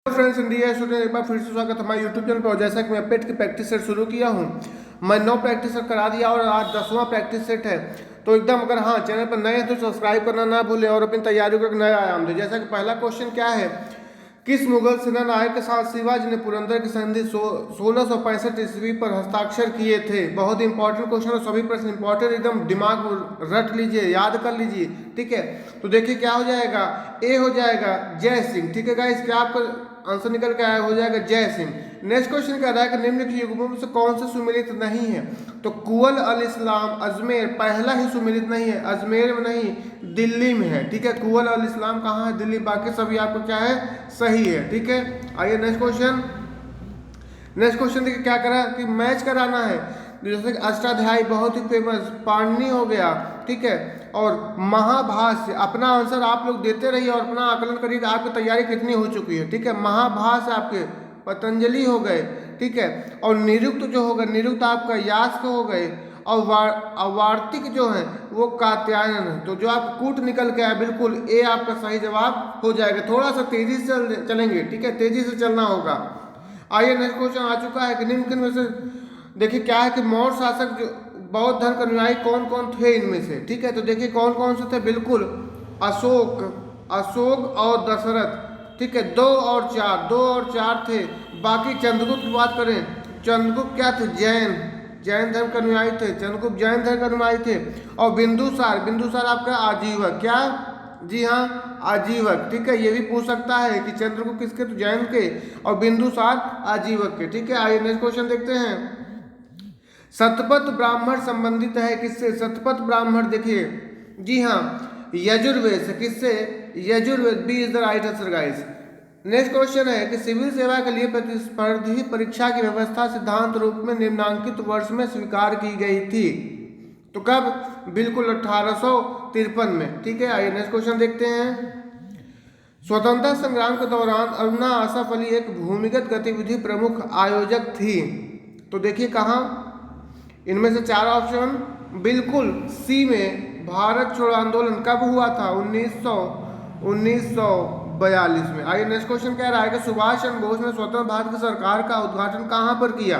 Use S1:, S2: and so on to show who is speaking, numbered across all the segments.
S1: Friends, India student एक बार फिर से स्वागत है हमारे यूट्यूब चैनल पर। जैसा कि मैं पेट की प्रैक्टिस सेट शुरू किया हूं, मैं 9 प्रैक्टिस सेट करा दिया और आज 10वां प्रैक्टिस सेट है। तो एकदम अगर हाँ चैनल पर नए हैं तो सब्सक्राइब करना ना भूलें और अपनी तैयारियों को एक नया आयाम दें। जैसा कि पहला क्वेश्चन क्या है, किस मुगल सेना नायक के साथ शिवाजी ने पुरंदर की संधि 1665 ईस्वी पर हस्ताक्षर किए थे? बहुत इंपॉर्टेंट क्वेश्चन है, सभी प्रश्न इंपॉर्टेंट, एकदम दिमाग रट लीजिए, याद कर लीजिए। ठीक है, तो देखिए क्या हो जाएगा, ए हो जाएगा जय सिंह। ठीक है गाइस, क्या आपका आंसर निकल के आया, हो जाएगा जय सिंह। नेक्स्ट क्वेश्चन कह रहा है कि निम्नलिखित युग्मों में से कौन से सुमेलित नहीं है? तो कुवल अल इस्लाम अजमेर पहला ही सुमेलित नहीं है, अजमेर में नहीं दिल्ली में है। ठीक है, कुवल अल इस्लाम कहाँ है? दिल्ली। बाकी सभी आपको क्या है, सही है। ठीक है, आइए नेक्स्ट क्वेश्चन। नेक्स्ट क्वेश्चन देखिए क्या करा कि मैच कराना है। जैसे कि अष्टाध्यायी बहुत ही फेमस, पाणिनि हो गया, ठीक है, और महाभाष्य। अपना आंसर आप लोग देते रहिए और अपना आकलन करिए कि आपकी तैयारी कितनी हो चुकी है। ठीक है, महाभाष्य आपके पतंजलि हो गए, ठीक है, और निरुक्त जो होगा, निरुक्त आपका यास्क हो गए, और वार्तिक जो है वो कात्यायन है। तो जो आप कूट निकल के आया, बिल्कुल ए आपका सही जवाब हो जाएगा। थोड़ा सा तेजी से चलेंगे, ठीक है, तेजी से चलना होगा। आइए नेक्स्ट क्वेश्चन आ चुका है कि निम्न में से देखिए क्या है कि मौर्य शासक जो बौद्ध धर्म के अनुयायी कौन कौन थे इनमें से? ठीक है, तो देखिए कौन कौन से थे, बिल्कुल अशोक और दशरथ। ठीक है, 2 और 4 थे। बाकी चंद्रगुप्त की बात करें, चंद्रगुप्त क्या थे, जैन धर्म के अनुयायी थे, चंद्रगुप्त जैन धर्म के अनुयायी थे। और बिंदुसार आपका आजीवक, क्या, जी हाँ आजीवक। ठीक है, ये भी पूछ सकता है कि चंद्रगुप्त किसके, तो जैन के, और बिंदुसार आजीवक के। ठीक है, आइए नेक्स्ट क्वेश्चन देखते हैं। शतपथ ब्राह्मण संबंधित है किससे? शतपथ ब्राह्मण देखिए, जी हाँ यजुर्वेद से। किससे? Yajurveda. B is the right answer guys. Next question है कि सिविल सेवा के लिए प्रतिस्पर्धी परीक्षा की व्यवस्था सिद्धांत रूप में निम्नांकित वर्ष में स्वीकार की गई थी? तो कब? बिल्कुल 1853 में। ठीक है, आइए नेक्स्ट क्वेश्चन देखते हैं। स्वतंत्रता संग्राम के दौरान अरुणा आसफ अली एक भूमिगत गतिविधि प्रमुख आयोजक थी। तो देखिए कहाँ, इनमें से 4 ऑप्शन, बिल्कुल सी में भारत छोड़ो आंदोलन कब हुआ था? 1942 में। आइए नेक्स्ट क्वेश्चन कह रहा है कि सुभाष चंद्र बोस ने स्वतंत्र भारत की सरकार का उद्घाटन कहाँ पर किया?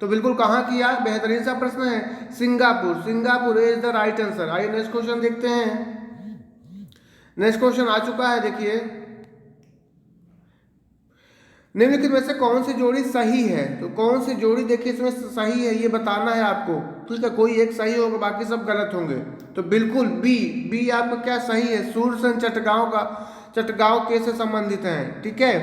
S1: तो बिल्कुल कहाँ किया, बेहतरीन सा प्रश्न है, Singapore is the right answer. आइए नेक्स्ट क्वेश्चन देखते हैं। नेक्स्ट क्वेश्चन आ चुका है, देखिए निम्नलिखित में से कौन सी जोड़ी सही है? तो कौन सी जोड़ी देखिए इसमें सही है, ये बताना है आपको। ठीक है, कोई एक सही होगा, बाकी सब गलत होंगे। तो बिल्कुल बी आपका क्या सही है, सूरसेन चटगांव के से संबंधित है। ठीक है,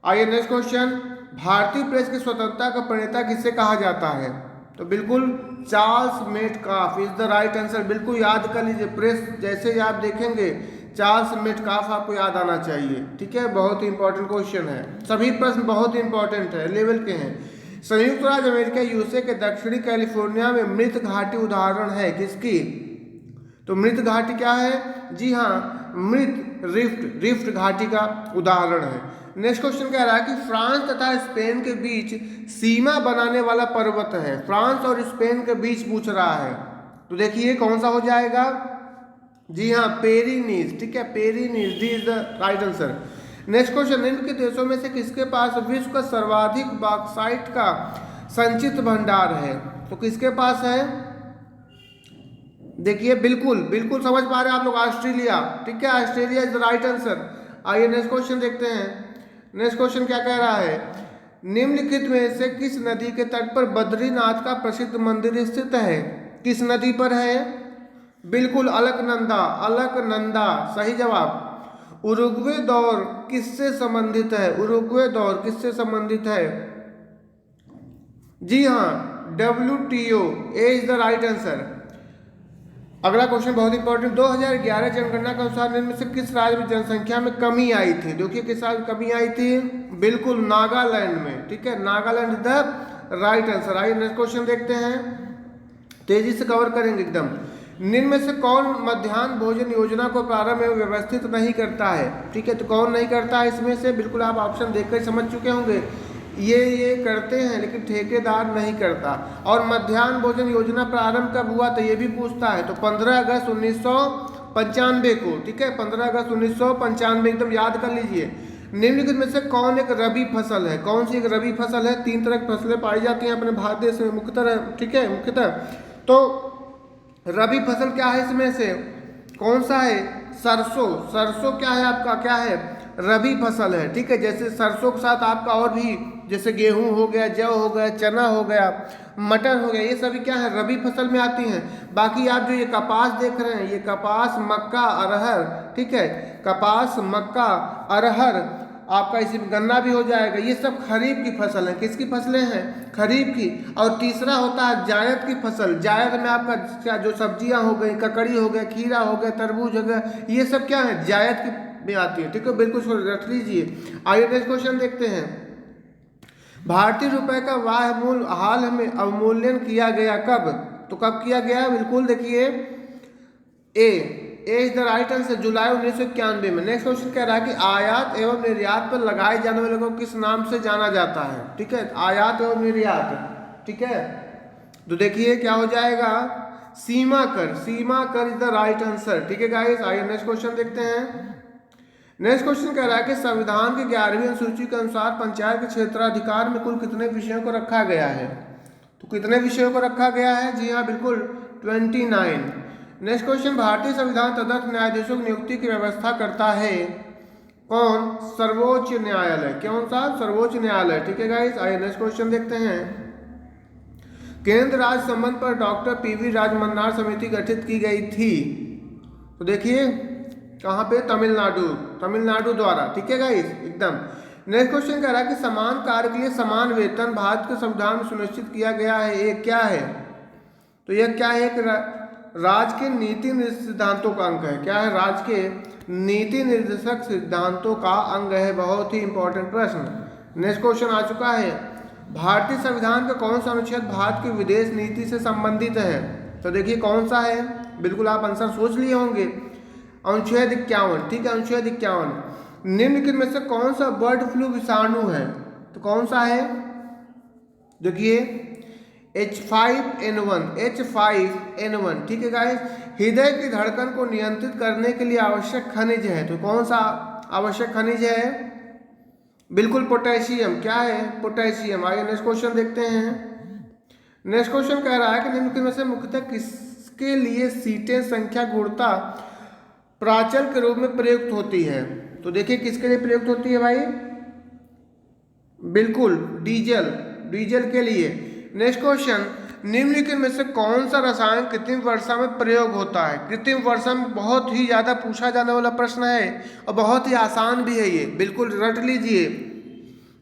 S1: आइए नेक्स्ट क्वेश्चन। भारतीय प्रेस की स्वतंत्रता का प्रणेता किसे कहा जाता है? तो बिल्कुल Charles Metcalfe is the right answer. बिल्कुल याद कर लीजिए, प्रेस जैसे ही आप देखेंगे चार्ल्स मेटकाफ आपको याद आना चाहिए। ठीक है, बहुत ही इंपॉर्टेंट क्वेश्चन है, सभी प्रश्न बहुत ही इंपॉर्टेंट है, लेवल के हैं। संयुक्त राज्य अमेरिका यूएसए के दक्षिणी कैलिफोर्निया में मृत घाटी उदाहरण है किसकी? तो मृत घाटी क्या है, जी हाँ मृत रिफ्ट घाटी का उदाहरण है। नेक्स्ट क्वेश्चन कह रहा है कि फ्रांस तथा स्पेन के बीच सीमा बनाने वाला पर्वत है। फ्रांस और स्पेन के बीच पूछ रहा है, तो देखिए कौन सा हो जाएगा, जी हाँ पेरिनीज। ठीक है, Pyrenees, D is the right answer. Next question, निम्न के देशों में से किसके पास विश्व का सर्वाधिक बॉक्साइट का संचित भंडार है? तो किसके पास है? देखिए बिल्कुल समझ पा रहे हैं आप लोग, ऑस्ट्रेलिया। ठीक है, Australia is the right answer. आइए नेक्स्ट क्वेश्चन देखते हैं। नेक्स्ट क्वेश्चन क्या कह रहा है, निम्नलिखित में से किस नदी के तट पर बद्रीनाथ का प्रसिद्ध मंदिर स्थित है? किस नदी पर है? बिल्कुल अलकनंदा सही जवाब। उरुग्वे दौर किससे संबंधित है? उरुग्वे दौर किससे संबंधित है? जी हाँ WTO, A is the right answer. अगला क्वेश्चन बहुत इंपॉर्टेंट, 2011 जनगणना के अनुसार निम्न में से किस राज्य में जनसंख्या में कमी आई थी? देखिए किस राज्य में कमी आई थी, बिल्कुल नागालैंड में। ठीक है, Nagaland is the right answer. आइए नेक्स्ट क्वेश्चन देखते हैं, तेजी से कवर करेंगे एकदम। निम्न में से कौन मध्याह्न भोजन योजना को प्रारंभ एवं व्यवस्थित नहीं करता है? ठीक है, तो कौन नहीं करता है इसमें से? बिल्कुल आप ऑप्शन देखकर समझ चुके होंगे, ये करते हैं लेकिन ठेकेदार नहीं करता। और मध्याह्न भोजन योजना प्रारंभ कब हुआ था ये भी पूछता है, तो 15 अगस्त 1995 को। ठीक है, 15 अगस्त 1995 एकदम याद कर लीजिए। निम्नलिखित में से कौन एक रबी फसल है? कौन सी एक रबी फसल है? 3 तरह की फसलें पाई जाती हैं अपने भारत देश में मुख्यतः, ठीक है, मुख्यतः। तो रबी फसल क्या है इसमें से? कौन सा है? सरसों। सरसों क्या है आपका? क्या है? रबी फसल है, ठीक है। जैसे सरसों के साथ आपका और भी जैसे गेहूं हो गया, जौ हो गया, चना हो गया, मटर हो गया, ये सभी क्या है? रबी फसल में आती हैं। बाकी आप जो ये कपास देख रहे हैं, ये कपास, मक्का, अरहर, ठीक है, कपास, मक्का, अरहर, आपका इसमें गन्ना भी हो जाएगा, ये सब खरीफ की फसल है। किसकी फसलें हैं? खरीफ की। और तीसरा होता है जायद की फसल। जायद में आपका क्या जो सब्जियां हो गई, ककड़ी हो गया, खीरा हो गया, तरबूज हो गया, ये सब क्या है? जायद की में आती है, ठीक है, बिल्कुल रख लीजिए। आइए नेक्स्ट क्वेश्चन देखते हैं। भारतीय रुपए का वाह हाल में अवमूल्यन किया गया कब? तो कब किया गया? बिल्कुल देखिए, ए इज द राइट आंसर, जुलाई 1991 में। नेक्स्ट क्वेश्चन कह रहा है कि आयात एवं निर्यात पर लगाए जाने वाले को किस नाम से जाना जाता है? ठीक है, आयात एवं निर्यात, ठीक है। तो देखिए क्या हो जाएगा? सीमा कर। सीमा कर इज द राइट आंसर, ठीक है गाइस। आइए नेक्स्ट क्वेश्चन देखते हैं। नेक्स्ट क्वेश्चन कह रहा है कि संविधान के 11वीं अनुसूची के अनुसार पंचायत के क्षेत्राधिकार में कुल कितने विषयों को रखा गया है? तो कितने विषयों को रखा गया है? जी हाँ, बिल्कुल 29। नेक्स्ट क्वेश्चन, भारतीय संविधान तदर्थ न्यायाधीशों की नियुक्ति की व्यवस्था करता है कौन? सर्वोच्च न्यायालय। कौन सा? सर्वोच्च न्यायालय, ठीक है गाइस। आइए नेक्स्ट क्वेश्चन देखते हैं। केंद्र राज्य संबंध पर डॉक्टर पीवी राजमन्नार समिति गठित की गई थी। तो देखिए कहाँ पे? तमिलनाडु, तमिलनाडु द्वारा, ठीक है गाइस, एकदम। नेक्स्ट क्वेश्चन कह रहा है कि समान कार्य के लिए समान वेतन भारत के संविधान में सुनिश्चित किया गया है, ये क्या है? तो यह क्या है? एक राज्य के नीति निर्देशक सिद्धांतों का अंग है। क्या है? राज्य के नीति निर्देशक सिद्धांतों का अंग है। बहुत ही इंपॉर्टेंट प्रश्न। नेक्स्ट क्वेश्चन आ चुका है, भारतीय संविधान का कौन सा अनुच्छेद भारत की विदेश नीति से संबंधित है? तो देखिए कौन सा है, बिल्कुल आप आंसर सोच लिए होंगे। अनुच्छेद 51, ठीक है, अनुच्छेद 51। निम्नलिखित में से कौन सा बर्ड फ्लू विषाणु है? तो कौन सा है? देखिए H5N1, H5N1, ठीक है गाइस। हृदय की धड़कन को नियंत्रित करने के लिए आवश्यक खनिज है। तो कौन सा आवश्यक खनिज है? बिल्कुल पोटेशियम। क्या है? पोटेशियम। आइए नेक्स्ट क्वेश्चन देखते हैं। नेक्स्ट क्वेश्चन कह रहा है कि निम्नलिखित में से मुख्यतः किसके लिए सीटें संख्या गुणता प्राचल के रूप में प्रयुक्त होती है? तो देखिए किसके लिए प्रयुक्त होती है भाई? बिल्कुल डीजल, डीजल के लिए। नेक्स्ट क्वेश्चन, निम्नलिखित में से कौन सा रसायन कृत्रिम वर्षा में प्रयोग होता है? कृत्रिम वर्षा में बहुत ही ज्यादा पूछा जाने वाला प्रश्न है और बहुत ही आसान भी है ये, बिल्कुल रट लीजिए।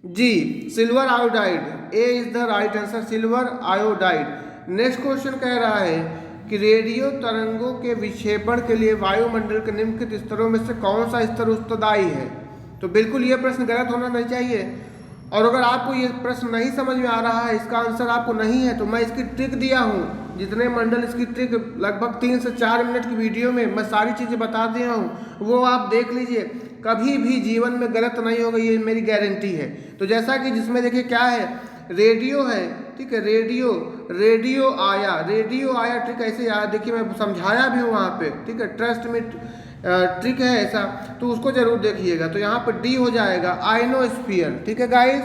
S1: जी, silver iodide. A is the right answer, silver iodide. Next question कह रहा है कि रेडियो तरंगों के विक्षेपण के लिए वायुमंडल के निम्नलिखित स्तरों में से कौन सा स्तर उत्तरदायी है? तो बिल्कुल ये प्रश्न गलत होना नहीं चाहिए। और अगर आपको ये प्रश्न नहीं समझ में आ रहा है, इसका आंसर आपको नहीं है, तो मैं इसकी ट्रिक दिया हूँ। जितने मंडल इसकी ट्रिक लगभग 3 से 4 मिनट की वीडियो में मैं सारी चीज़ें बता दिया हूँ, वो आप देख लीजिए। कभी भी जीवन में गलत नहीं होगा, ये मेरी गारंटी है। तो जैसा कि जिसमें देखिए क्या है, रेडियो है, ठीक है, रेडियो, रेडियो आया, रेडियो आया, ठीक है, ऐसे यार देखिए मैं समझाया भी हूँ वहाँ पे, ठीक है, ट्रस्ट में ट्रिक है ऐसा, तो उसको जरूर देखिएगा। तो यहाँ पर डी हो जाएगा आयनोस्फीयर, ठीक है गाइस।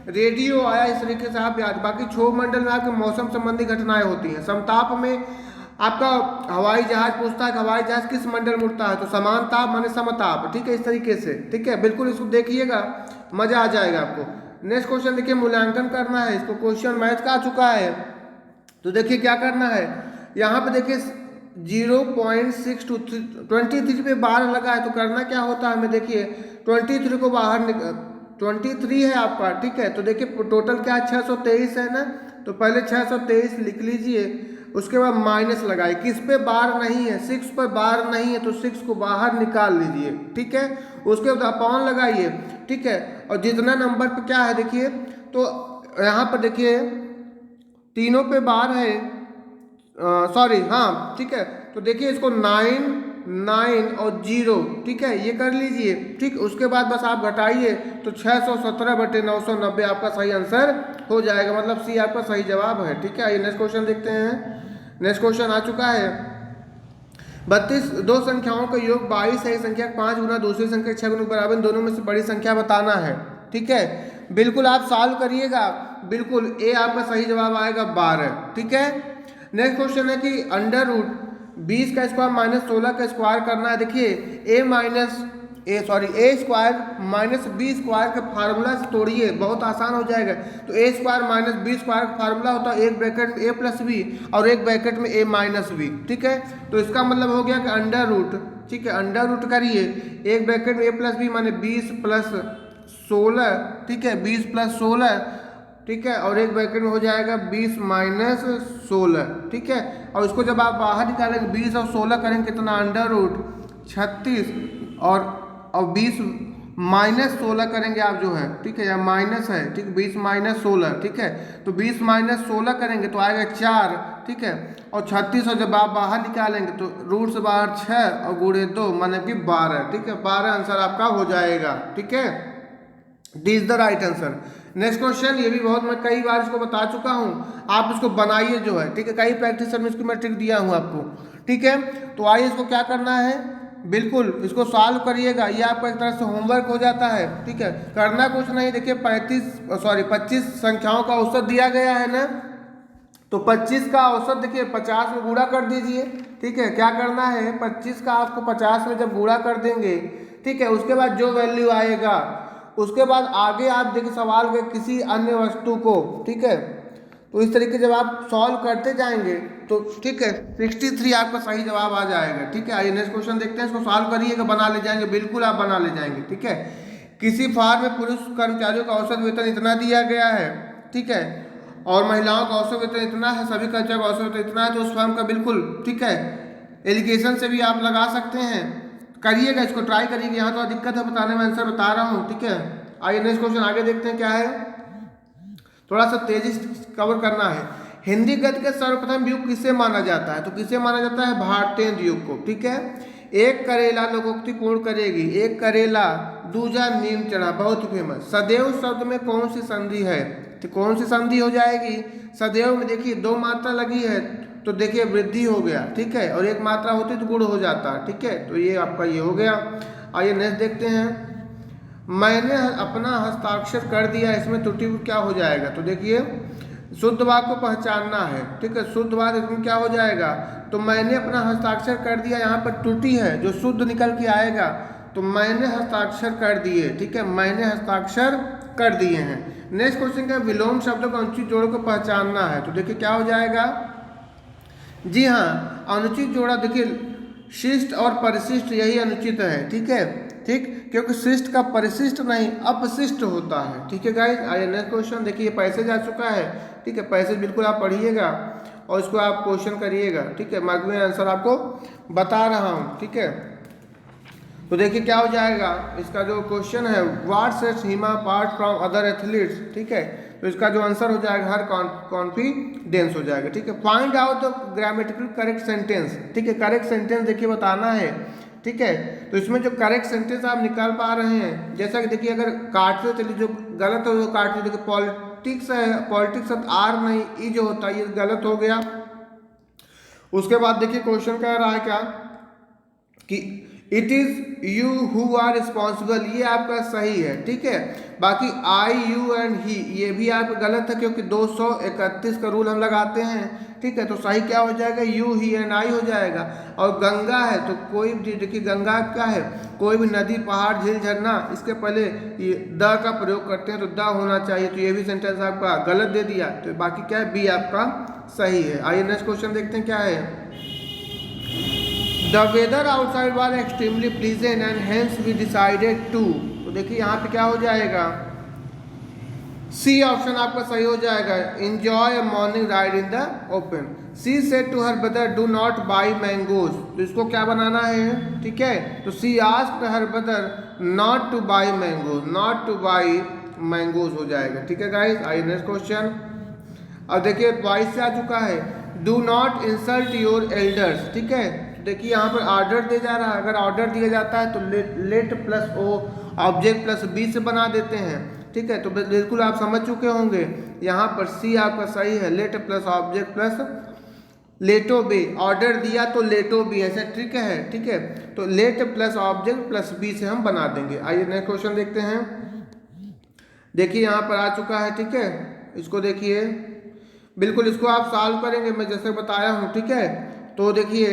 S1: रेडियो आया, इस तरीके से आप याद। बाकी क्षोभ मंडल में आपके मौसम संबंधी घटनाएं होती हैं। समताप में आपका हवाई जहाज पूछता है कि हवाई जहाज किस मंडल में उड़ता है? तो समान ताप माने समताप, ठीक है, इस तरीके से, ठीक है, बिल्कुल इसको देखिएगा, मजा आ जाएगा आपको। नेक्स्ट क्वेश्चन देखिए, मूल्यांकन करना है इसको, क्वेश्चन मैथ का आ चुका है। तो देखिए क्या करना है, यहाँ पे देखिए 0.623 पे 12 लगा है, तो करना क्या होता है हमें, देखिए 23 को बाहर 23 है आपका, ठीक है। तो देखिए टोटल क्या है, 623 है ना, तो पहले 623 लिख लीजिए, उसके बाद माइनस लगाए। किस पे बार नहीं है? 6 पर बार नहीं है, तो 6 को बाहर निकाल लीजिए, ठीक है। उसके बाद अपॉन लगाइए, ठीक है। और जितना नंबर पे क्या है देखिए, तो यहाँ पर देखिए तीनों पे बार है, सॉरी, हाँ, ठीक है। तो देखिए इसको 9, 9 और 0, ठीक है, ये कर लीजिए, ठीक। उसके बाद बस आप घटाइए, तो 617/990 आपका सही आंसर हो जाएगा, मतलब सी आपका सही जवाब है, ठीक है। आइए नेक्स्ट क्वेश्चन देखते हैं। नेक्स्ट क्वेश्चन आ चुका है, 32 दो संख्याओं का योग 22 है, संख्या 5 गुना दूसरी संख्या 6 गुना बराबर, दोनों में से बड़ी संख्या बताना है। ठीक है, बिल्कुल आप सॉल्व करिएगा, बिल्कुल ए आपका सही जवाब आएगा 12। ठीक है, नेक्स्ट क्वेश्चन है कि अंडर रूट 20 का स्क्वायर माइनस 16 का स्क्वायर करना है। देखिए ए स्क्वायर माइनस बी स्क्वायर का फार्मूला से तोड़िए, बहुत आसान हो जाएगा। तो ए स्क्वायर माइनस बी स्क्वायर का फार्मूला होता है एक ब्रैकेट में ए प्लस बी और एक ब्रैकेट में ए माइनस बी। ठीक है, तो इसका मतलब हो गया कि अंडर रूट, ठीक है, अंडर रूट करिए, एक ब्रैकेट में ए प्लस बी माने 20 प्लस 16, ठीक है, 20 प्लस 16, ठीक है, और एक ब्रैकेट में हो जाएगा 20 माइनस 16। ठीक है, और इसको जब आप बाहर निकालेंगे 20 और 16 करेंगे कितना, अंडर रूट 36 और 20 माइनस 16 करेंगे आप जो है, ठीक है, या माइनस है, ठीक, 20 माइनस 16, ठीक है, तो 20 माइनस 16 करेंगे तो आएगा 4, ठीक है, और 36 और जब आप बाहर निकालेंगे तो रूट से बाहर 6 और गुणे 2 माने कि 12। ठीक है, 12 आंसर आपका हो जाएगा। ठीक है, this the right answer. Next question, ये भी बहुत मैं कई बार इसको बता चुका हूँ, आप इसको बनाइए जो है, ठीक है, कई प्रैक्टिस में इसकी मैं ट्रिक दिया हूँ आपको। ठीक है, तो आइए इसको क्या करना है, बिल्कुल इसको सॉल्व करिएगा, ये आपका एक तरह से होमवर्क हो जाता है। ठीक है, करना कुछ नहीं, देखिए 25 संख्याओं का औसत दिया गया है ना, तो 25 का औसत देखिए 50 में गुणा कर दीजिए। ठीक है, क्या करना है, 25 का आपको 50 में जब गुणा कर देंगे, ठीक है, उसके बाद जो वैल्यू आएगा उसके बाद आगे आप देखिए सवाल के किसी अन्य वस्तु को, ठीक है, तो इस तरीके जब आप सॉल्व करते जाएंगे तो ठीक है 63 आपका सही जवाब आ जाएगा। ठीक है, आइए नेक्स्ट क्वेश्चन देखते हैं, इसको सॉल्व करिएगा, बना ले जाएंगे, बिल्कुल आप बना ले जाएंगे। ठीक है, किसी फार्म में पुरुष कर्मचारियों का औसत वेतन इतना दिया गया है, ठीक है, और महिलाओं का औसत वेतन इतना है, सभी कर्मचारियों का औसत वेतन इतना है, तो उस फर्म का बिल्कुल, ठीक है, एलिगेशन से भी आप लगा सकते हैं, करिएगा, इसको ट्राई करिएगा। यहाँ तो दिक्कत है बताने में, आंसर बता रहा हूँ। ठीक है, आइए नेक्स्ट क्वेश्चन आगे देखते हैं क्या है, थोड़ा सा तेजी से कवर करना है। हिंदी गद्य के सर्वप्रथम युग किसे माना जाता है, तो किसे माना जाता है, भारतेंदु युग को। ठीक है, एक करेला लोकोक्ति पूर्ण करेगी, एक करेला दूजा नीम चढ़ा, बहुत फेमस। सदैव शब्द में कौन सी संधि है, तो कौन सी संधि हो जाएगी, सदैव में देखिए 2 मात्रा लगी है तो देखिए वृद्धि हो गया। ठीक है, और 1 मात्रा होती तो गुण हो जाता। ठीक है, तो ये आपका ये हो गया। आइए नेक्स्ट देखते हैं, मैंने अपना हस्ताक्षर कर दिया, इसमें त्रुटि क्या हो जाएगा, तो देखिए शुद्ध वाक्य को पहचानना है। ठीक है, शुद्ध वाक्य इसमें क्या हो जाएगा, तो मैंने अपना हस्ताक्षर कर दिया, यहाँ पर त्रुटि है जो शुद्ध निकल के आएगा, तो मैंने हस्ताक्षर कर दिए। ठीक है, मैंने हस्ताक्षर कर दिए हैं। नेक्स्ट क्वेश्चन का विलोम शब्दों को अनुचित जोड़ों को पहचानना है, तो देखिए क्या हो जाएगा, जी हाँ, अनुचित जोड़ा देखिए शिष्ट और परिशिष्ट, यही अनुचित है। ठीक है, ठीक, क्योंकि शिष्ट का परिशिष्ट नहीं अपशिष्ट होता है। ठीक है गाइस, आइए नेक्स्ट क्वेश्चन देखिए, पैसे जा चुका है। ठीक है, पैसे बिल्कुल आप पढ़िएगा और इसको आप क्वेश्चन करिएगा। ठीक है, मैं आंसर आपको बता रहा हूँ। ठीक है, तो देखिए क्या हो जाएगा, इसका जो क्वेश्चन है, what sets him apart from other athletes. ठीक है, तो इसका जो आंसर हो जाएगा हर कॉन्फिडेंस हो जाएगा। ठीक है, find out the grammatical correct sentence. ठीक है, करेक्ट सेंटेंस देखिए बताना है। ठीक है, तो इसमें जो करेक्ट सेंटेंस आप निकाल पा रहे हैं, जैसा कि देखिए अगर काटते चलिए, जो गलत है वो काटते, देखिए पॉलिटिक्स है, पॉलिटिक्स अब आर नहीं ई जो होता है, ये गलत हो गया। उसके बाद देखिए क्वेश्चन कह रहा है क्या कि it is you who are responsible, ये आपका सही है। ठीक है, बाकी आई यू एंड ही ये भी आप गलत है, क्योंकि 231 का रूल हम लगाते हैं। ठीक है, तो सही क्या हो जाएगा, यू ही एंड आई हो जाएगा। और गंगा है तो कोई भी, देखिए गंगा क्या है, कोई भी नदी पहाड़ झील झरना, इसके पहले ये द का प्रयोग करते हैं तो द होना चाहिए, तो ये भी सेंटेंस आपका गलत दे दिया। तो बाकी क्या है, बी आपका सही है। आइए नेक्स्ट क्वेश्चन देखते हैं क्या है, the weather outside was extremely pleasant and hence we decided to, तो देखिए यहाँ पे क्या हो जाएगा, सी ऑप्शन आपका सही हो जाएगा, enjoy a morning ride in the open. She said to her brother do not buy mangoes, तो इसको क्या बनाना है। ठीक है, तो she asked her brother not to buy mangoes, not to buy mangoes हो जाएगा। ठीक है गाइस, आइए नेक्स्ट क्वेश्चन। अब देखिए 22 से आ चुका है, do not insult your elders. ठीक है, देखिए यहाँ पर ऑर्डर दे जा रहा है, अगर ऑर्डर दिया जाता है तो let plus O object plus B से बना देते हैं। ठीक है, तो बिल्कुल आप समझ चुके होंगे, यहाँ पर सी आपका सही है, लेट प्लस ऑब्जेक्ट प्लस लेटो बे, ऑर्डर दिया तो लेटो बी, ऐसा ट्रिक है, ठीक है। तो let plus object plus B से हम बना देंगे। आइए नेक्स्ट क्वेश्चन देखते हैं। देखिए यहाँ पर आ चुका है, ठीक है। इसको देखिए, बिल्कुल इसको आप सॉल्व करेंगे मैं जैसे बताया हूँ, ठीक है। तो देखिए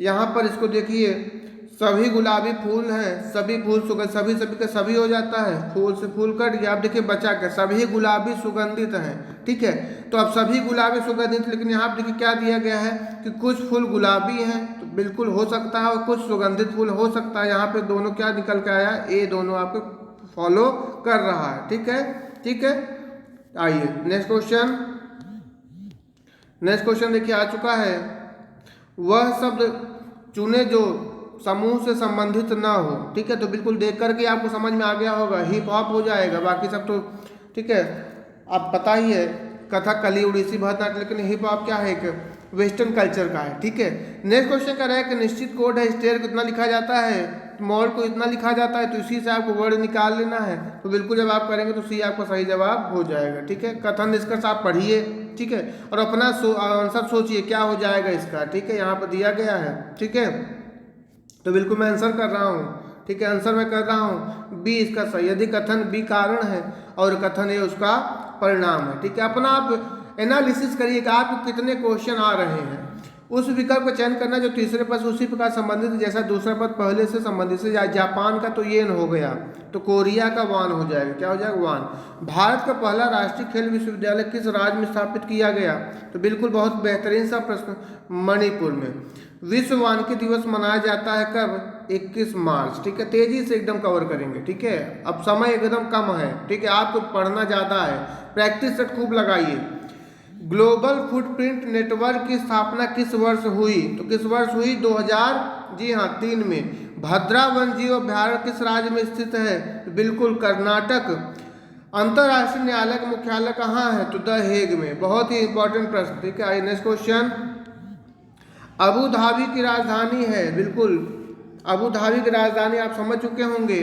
S1: यहाँ पर इसको देखिए, सभी गुलाबी फूल हैं, सभी फूल सुगंध, सभी सभी का सभी हो जाता है, फूल से फूल कट गया। आप देखिए बचा क्या, सभी गुलाबी सुगंधित हैं, ठीक है। तो अब सभी गुलाबी सुगंधित, लेकिन यहाँ पर देखिए क्या दिया गया है कि कुछ फूल गुलाबी हैं, तो बिल्कुल हो सकता है, और कुछ सुगंधित फूल हो सकता है। यहाँ पे दोनों क्या निकल के आया, ए दोनों आपको फॉलो कर रहा है, ठीक है, ठीक है। आइए नेक्स्ट क्वेश्चन। नेक्स्ट क्वेश्चन देखिए आ चुका है, वह शब्द चुने जो समूह से संबंधित ना हो, ठीक है। तो बिल्कुल देख करके आपको समझ में आ गया होगा, हिप हॉप हो जाएगा, बाकी सब तो ठीक है, आप पता ही है, कथकली, उड़ीसी, भरतनाट्यम, लेकिन हिप हॉप क्या है, एक वेस्टर्न कल्चर का है, ठीक है। नेक्स्ट क्वेश्चन कह रहा है कि निश्चित कोड है, स्टेयर को इतना लिखा जाता है, मोड को इतना लिखा जाता है, तो इसी से आपको वर्ड निकाल लेना है। तो बिल्कुल जब आप करेंगे तो सी आपका सही जवाब हो जाएगा, ठीक है। कथन निष्कर्ष आप पढ़िए, ठीक है, और अपना आंसर सोचिए क्या हो जाएगा इसका, ठीक है। यहाँ पर दिया गया है, ठीक है। तो बिल्कुल मैं आंसर कर रहा हूँ, ठीक है, आंसर मैं कर रहा हूँ, बी इसका सही। यदि कथन बी कारण है और कथन ए उसका परिणाम है, ठीक है। अपना आप एनालिसिस करिए कि आपको कितने क्वेश्चन आ रहे हैं, उस विकल्प का चयन करना जो तीसरे पद उसी प्रकार संबंधित, जैसा दूसरा पद पहले से संबंधित से, जापान का तो ये हो गया, तो कोरिया का वान हो जाएगा, क्या हो जाएगा, वान। भारत का पहला राष्ट्रीय खेल विश्वविद्यालय किस राज्य में स्थापित किया गया, तो बिल्कुल बहुत बेहतरीन सा प्रश्न, मणिपुर में। विश्व वानिकी दिवस मनाया जाता है कब, 21 मार्च, ठीक है। तेजी से एकदम कवर करेंगे, ठीक है, अब समय एकदम कम है, ठीक है, आपको पढ़ना ज़्यादा है, प्रैक्टिस सेट खूब लगाइए। ग्लोबल फुटप्रिंट नेटवर्क की स्थापना किस वर्ष हुई, तो किस वर्ष हुई, 2000, जी हाँ 3 में। भद्रा वन्यजीव अभयारण्य किस राज्य में स्थित है, तो बिल्कुल कर्नाटक। अंतर्राष्ट्रीय न्यायालय का मुख्यालय कहाँ है, तो द हेग में। बहुत ही इंपॉर्टेंट प्रश्न, ठीक है। आइए नेक्स्ट क्वेश्चन। अबू धाबी की राजधानी है, बिल्कुल अबू धाबी की राजधानी आप समझ चुके होंगे,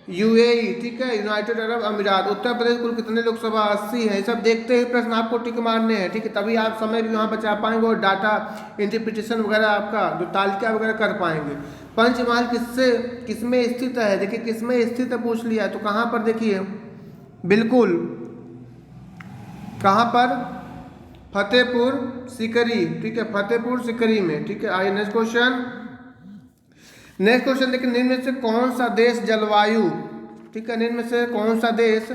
S1: यूएई, ठीक है, यूनाइटेड अरब अमीरात। उत्तर प्रदेश कुल कितने लोकसभा, 80 है। सब देखते ही प्रश्न आपको टिक मारने हैं, ठीक है, तभी आप समय भी वहाँ बचा पाएंगे और डाटा इंटरप्रिटेशन वगैरह आपका जो तालिका वगैरह कर पाएंगे। पंचमहल किसमें स्थित है, देखिए किसमें स्थित है पूछ लिया है, तो कहाँ पर देखिए, बिल्कुल कहाँ पर, फतेहपुर सिकरी, ठीक है, फतेहपुर सिकरी में, ठीक है। आइए नेक्स्ट क्वेश्चन। नेक्स्ट क्वेश्चन देखिए, निम्न में से कौन सा देश जलवायु, ठीक है, निम्न में से कौन सा देश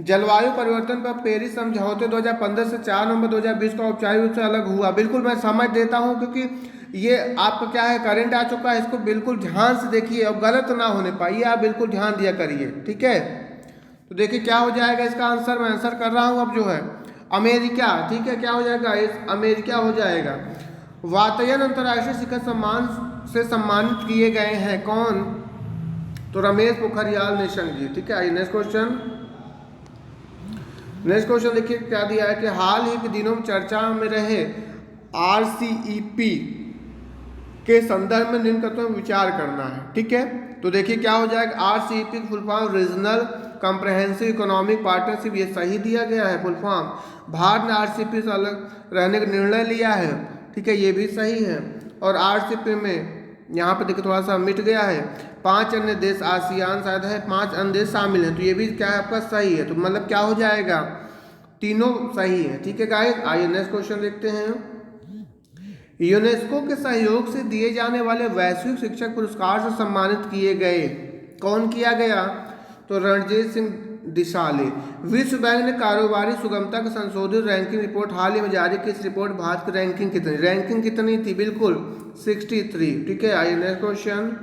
S1: जलवायु परिवर्तन पर पेरिस समझौते 2015 से 4 नवंबर 2020 को औपचारिक रूप से अलग हुआ। बिल्कुल मैं समझ देता हूं, क्योंकि ये आपका क्या है, करंट आ चुका है, इसको बिल्कुल ध्यान से देखिए और गलत ना होने पाइए, आप बिल्कुल ध्यान दिया करिए, ठीक है। तो देखिए क्या हो जाएगा इसका आंसर, मैं आंसर कर रहा हूँ अब, जो है अमेरिका, ठीक है, क्या हो जाएगा, अमेरिका हो जाएगा। वातायन अंतर्राष्ट्रीय शिखर सम्मान से सम्मानित किए गए हैं कौन, तो रमेश पोखरियाल निशंक जी, ठीक है। आइए नेक्स्ट क्वेश्चन। नेक्स्ट क्वेश्चन देखिए क्या दिया है कि हाल ही के दिनों में चर्चा में रहे RCEP के संदर्भ में निम्न तत्वों में विचार करना है, ठीक है। तो देखिए क्या हो जाएगा, RCEP की full form regional comprehensive economic partnership, ये सही दिया गया है फुल फॉर्म। भारत ने RCEP से अलग रहने का निर्णय लिया है, ठीक है, ये भी सही है। और RCEP में यहाँ पे देखिए थोड़ा सा मिट गया है, 5 अन्य देश, आसियान शायद है, 5 अन्य देश शामिल हैं, तो ये भी क्या है आपका सही है। तो मतलब क्या हो जाएगा, तीनों सही है, ठीक है गाइस। आइए नेक्स्ट क्वेश्चन देखते हैं। यूनेस्को के सहयोग से दिए जाने वाले वैश्विक शिक्षक पुरस्कार से सम्मानित किए गए, कौन किया गया, तो रणजीत सिंह दिशाले। विश्व बैंक ने कारोबारी सुगमता की संशोधित रैंकिंग रिपोर्ट हाल ही में जारी की, इस रिपोर्ट भारत की रैंकिंग कितनी थी, बिल्कुल 63, ठीक है। आइए नेक्स्ट क्वेश्चन।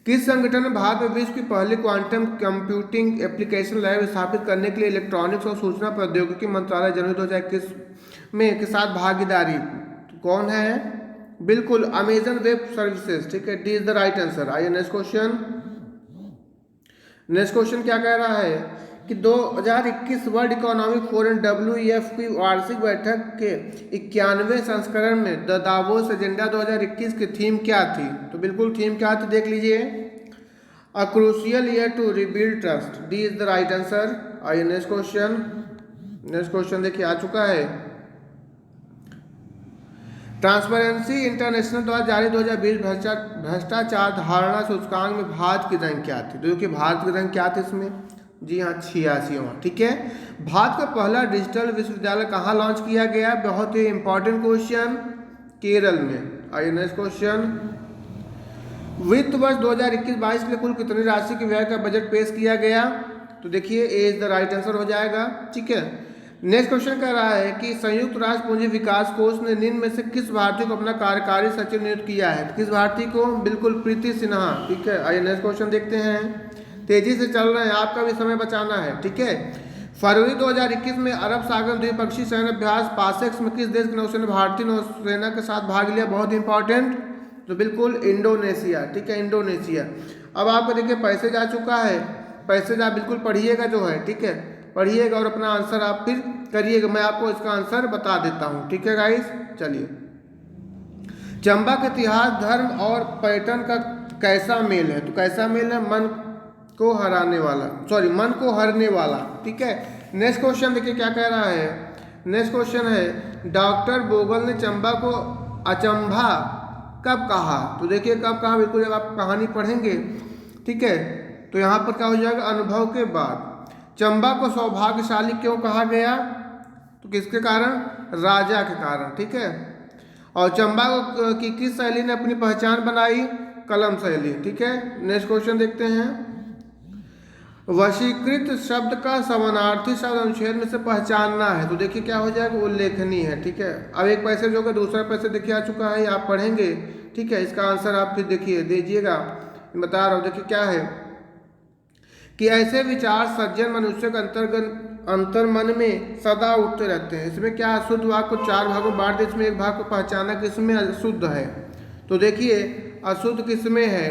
S1: किस संगठन ने भारत में विश्व की पहली क्वांटम कंप्यूटिंग एप्लीकेशन लैब स्थापित करने के लिए इलेक्ट्रॉनिक्स और सूचना प्रौद्योगिकी मंत्रालय जनवरी 2021 में के साथ भागीदारी, तो कौन है, बिल्कुल अमेजन वेब सर्विसेज, ठीक है, D is the right answer. आइए नेक्स्ट क्वेश्चन। नेक्स्ट क्वेश्चन क्या कह रहा है कि 2021 वर्ल्ड इकोनॉमिक फोरम WEF की वार्षिक बैठक के 91वें संस्करण में द दावोस एजेंडा 2021 की थीम क्या थी, तो बिल्कुल थीम क्या थी देख लीजिए, a crucial year to rebuild trust, D is the right answer. आइए नेक्स्ट क्वेश्चन। नेक्स्ट क्वेश्चन देखिए आ चुका है, ट्रांसपेरेंसी इंटरनेशनल द्वारा जारी 2020 भ्रष्टाचार धारणा सूचकांक में भारत की रैंक क्या थी? तो देखिए भारत की रैंक क्या थी इसमें? जी हाँ, 86वां। ठीक है। भारत का पहला डिजिटल विश्वविद्यालय कहाँ लॉन्च किया गया? बहुत ही इंपॉर्टेंट क्वेश्चन, केरल में। आइए नेक्स्ट क्वेश्चन, वित्त वर्ष 2021-22 के लिए कुल कितनी राशि के व्यय का बजट पेश किया गया? तो देखिए ए इज द राइट आंसर हो जाएगा। ठीक है। नेक्स्ट क्वेश्चन कह रहा है कि संयुक्त राष्ट्र पूंजी विकास कोष ने निम्न में से किस भारतीय को अपना कार्यकारी सचिव नियुक्त किया है? किस भारतीय को? बिल्कुल प्रीति सिन्हा। ठीक है। आइए नेक्स्ट क्वेश्चन देखते हैं, तेजी से चल रहे हैं, आपका भी समय बचाना है। ठीक है। फरवरी 2021 में अरब सागर द्विपक्षीय सैन्य अभ्यास पासेक्स में किस देश की नौसेना भारतीय नौसेना के साथ भाग लिया? बहुत इंपॉर्टेंट, तो बिल्कुल इंडोनेशिया। ठीक है, इंडोनेशिया। अब आपको देखिए पैसे जा चुका है, पैसे जा बिल्कुल पढ़िएगा जो है। ठीक है, पढ़िएगा और अपना आंसर आप फिर करिएगा, मैं आपको इसका आंसर बता देता हूँ। ठीक है गाइस, चलिए। चंबा का इतिहास, धर्म और पर्यटन का कैसा मेल है? तो कैसा मेल है? मन को हराने वाला, सॉरी मन को हरने वाला। ठीक है। नेक्स्ट क्वेश्चन देखिए क्या कह रहा है। नेक्स्ट क्वेश्चन है, डॉक्टर बोगल ने चंबा को अचंभा कब कहा? तो देखिए कब कहा, बिल्कुल जब आप कहानी पढ़ेंगे। ठीक है, तो यहाँ पर क्या हो जाएगा? अनुभव के बाद। चंबा को सौभाग्यशाली क्यों कहा गया? तो किसके कारण? राजा के कारण। ठीक है। और चंबा की किस शैली ने अपनी पहचान बनाई? कलम शैली। ठीक है। नेक्स्ट क्वेश्चन देखते हैं, वशीकृत शब्द का समानार्थी शब्द अनुच्छेद में से पहचानना है। तो देखिए क्या हो जाएगा? उल्लेखनीय है। ठीक है। अब एक पैसे जो का दूसरा पैसे देखिए आ चुका है, आप पढ़ेंगे। ठीक है, इसका आंसर आप फिर देखिए दीजिएगा, बता रहा हूँ। देखिए क्या है कि ऐसे विचार सज्जन मनुष्य के अंतर मन में सदा उठते रहते हैं। इसमें क्या, अशुद्ध वाक्य को 4 भागों में बांट दे, इसमें एक भाग को पहचाना किसमें अशुद्ध है। तो देखिए अशुद्ध किसमें है?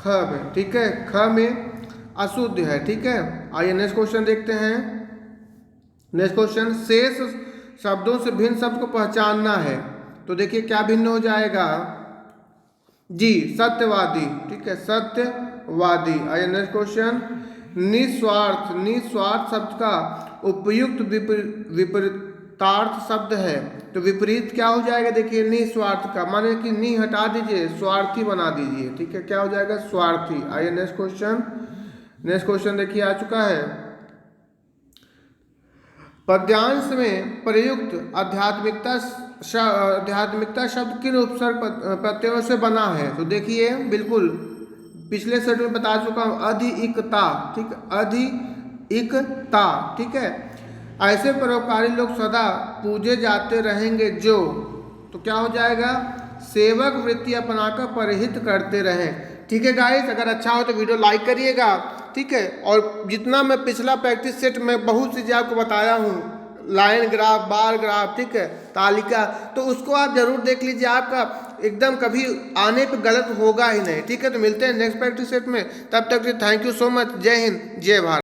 S1: ख में। ठीक है, ख में अशुद्ध है। ठीक है। आइए नेक्स्ट क्वेश्चन देखते हैं। नेक्स्ट क्वेश्चन, शेष शब्दों से भिन्न शब्द को पहचानना है। तो देखिए क्या भिन्न हो जाएगा? जी, सत्यवादी। ठीक है, सत्यवादी। आइए नेक्स्ट क्वेश्चन, निस्वार्थ। निस्वार्थ शब्द का उपयुक्त विपरीतार्थ शब्द है। तो विपरीत क्या हो जाएगा? देखिए निस्वार्थ का, माने कि नि हटा दीजिए, स्वार्थी बना दीजिए। ठीक है, क्या हो जाएगा? स्वार्थी। आइए नेक्स्ट क्वेश्चन। नेक्स्ट क्वेश्चन देखिए आ चुका है, पद्यांश में प्रयुक्त आध्यात्मिकता शब्द किन उपसर्ग प्रत्ययों से बना है? तो देखिए बिल्कुल पिछले सेट में बता चुका हूँ, अधिकता। ठीक, अधिकता। ठीक है। ऐसे परोपकारी लोग सदा पूजे जाते रहेंगे जो, तो क्या हो जाएगा? सेवक वृत्ति अपनाकर परहित करते रहें। ठीक है गाइस, अगर अच्छा हो तो वीडियो लाइक करिएगा। ठीक है, और जितना मैं पिछला प्रैक्टिस सेट में बहुत सी चीज़ें आपको बताया हूँ, लाइन ग्राफ, बार ग्राफ, ठीक है, तालिका, तो उसको आप जरूर देख लीजिए, आपका एकदम कभी आने पे गलत होगा ही नहीं। ठीक है, तो मिलते हैं नेक्स्ट प्रैक्टिस सेट में, तब तक थैंक यू सो मच। जय हिंद, जय भारत।